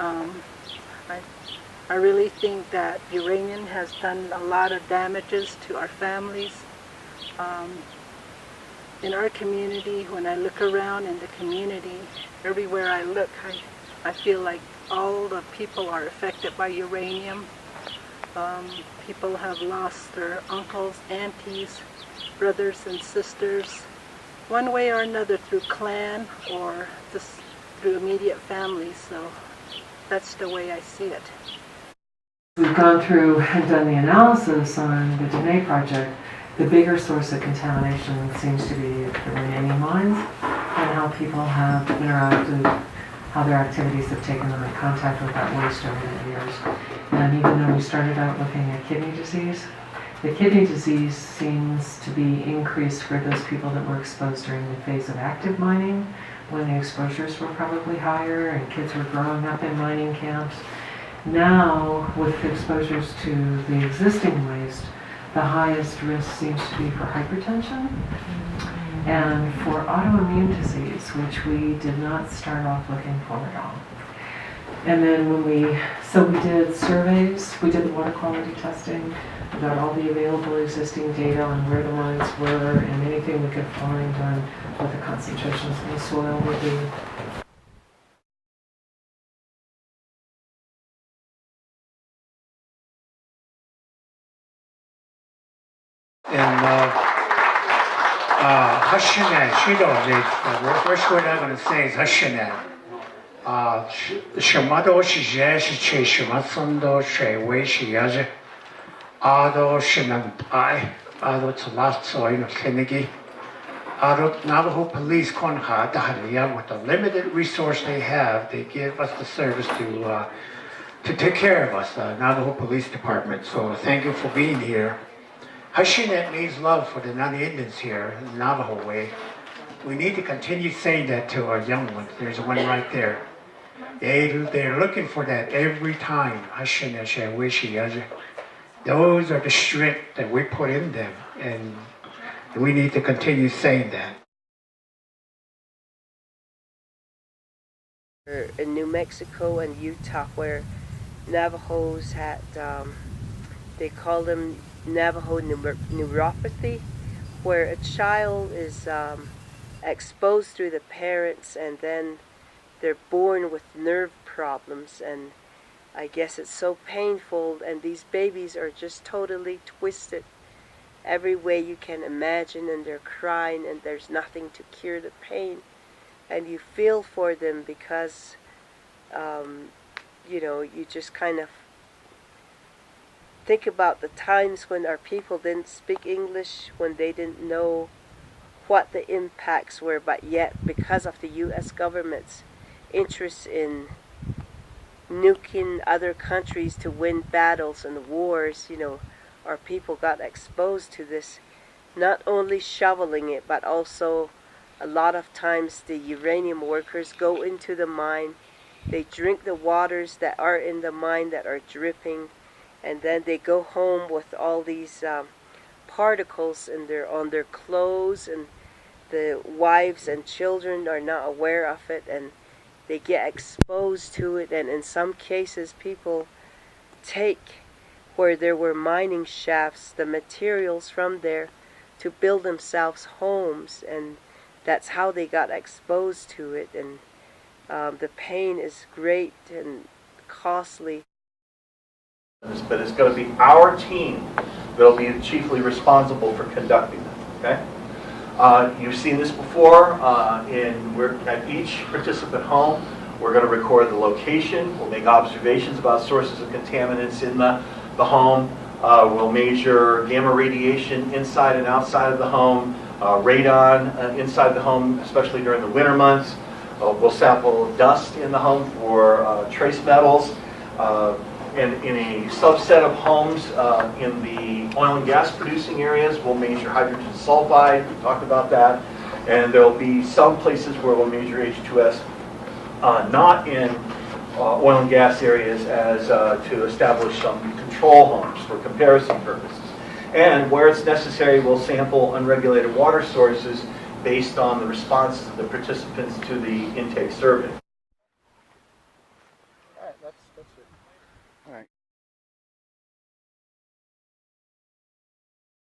Um, I, I really think that uranium has done a lot of damages to our families. Um, in our community, when I look around in the community, everywhere I look, I feel like all the people are affected by uranium. People have lost their uncles, aunties, brothers and sisters, one way or another, through clan or just through immediate family. So that's the way I see it. We've gone through and done the analysis on the Benally project. The bigger source of contamination seems to be the remaining mines and how people have interacted, how their activities have taken them in contact with that waste over the years. And even though we started out looking at kidney disease, the kidney disease seems to be increased for those people that were exposed during the phase of active mining, when the exposures were probably higher and kids were growing up in mining camps. Now, with exposures to the existing waste, the highest risk seems to be for hypertension and for autoimmune disease, which we did not start off looking for at all. And then we did surveys, we did the water quality testing, we got all the available existing data on where the mines were and anything we could find on what the concentrations in the soil would be. Hashanet, she knows first word I'm going to say is Hashanet. Shemado shije shiche shemasondo shewe shiyaje. Ado shenan pai. Ado tlasto in Kennedy. Ado Navajo police konha dahalia with the limited resource they have, they give us the service to take care of us, the Navajo Police Department. So thank you for being here. Hashinet means love for the non-Indians here, in the Navajo way. We need to continue saying that to our young ones. There's one right there. They're looking for that every time. Hashinet Shewishi. Those are the strength that we put in them, and we need to continue saying that. In New Mexico and Utah, where Navajos had, they call them Navajo neuropathy, where a child is exposed through the parents and then they're born with nerve problems, and I guess it's so painful, and these babies are just totally twisted every way you can imagine, and they're crying and there's nothing to cure the pain, and you feel for them because you just kind of think about the times when our people didn't speak English, when they didn't know what the impacts were, but yet because of the U.S. government's interest in nuking other countries to win battles and wars, our people got exposed to this, not only shoveling it, but also a lot of times the uranium workers go into the mine, they drink the waters that are in the mine that are dripping, and then they go home with all these particles on their clothes, and the wives and children are not aware of it, and they get exposed to it. And in some cases, people take, where there were mining shafts, the materials from there to build themselves homes, and that's how they got exposed to it. And the pain is great and costly. But it's going to be our team that will be chiefly responsible for conducting them. Okay? You've seen this before. We're at each participant home. We're going to record the location. We'll make observations about sources of contaminants in the home. We'll measure gamma radiation inside and outside of the home, radon inside the home, especially during the winter months. We'll sample dust in the home for trace metals. And in a subset of homes in the oil and gas producing areas, we'll measure hydrogen sulfide. We talked about that. And there'll be some places where we'll measure H2S, not in oil and gas areas, as to establish some control homes for comparison purposes. And where it's necessary, we'll sample unregulated water sources based on the responses of the participants to the intake survey. That's it.